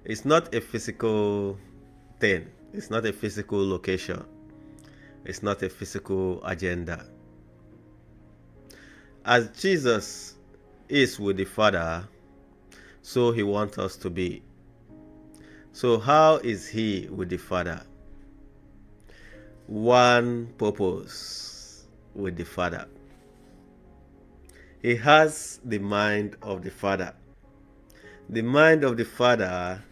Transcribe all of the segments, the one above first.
It's not a physical thing. It's not a physical location. It's not a physical agenda. As Jesus is with the Father, so he wants us to be. So how is he with the Father? One purpose with the Father. He has the mind of the Father. The mind of the Father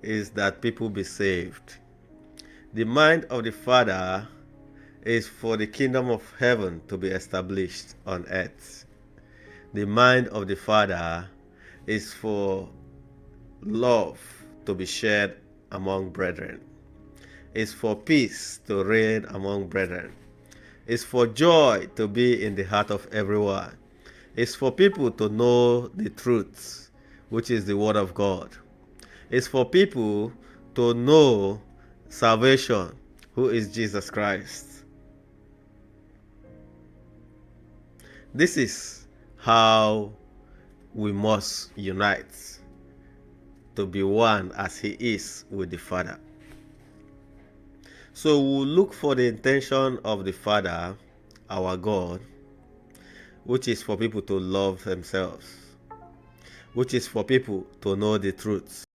is that people be saved. The mind of the Father is for the kingdom of heaven to be established on earth. The mind of the Father is for love to be shared among brethren. It's for peace to reign among brethren. It's for joy to be in the heart of everyone. It's for people to know the truth, which is the word of God. It's for people to know salvation, who is Jesus Christ. This is how we must unite to be one as he is with the Father. So we'll look for the intention of the Father, our God, which is for people to love themselves, which is for people to know the truth.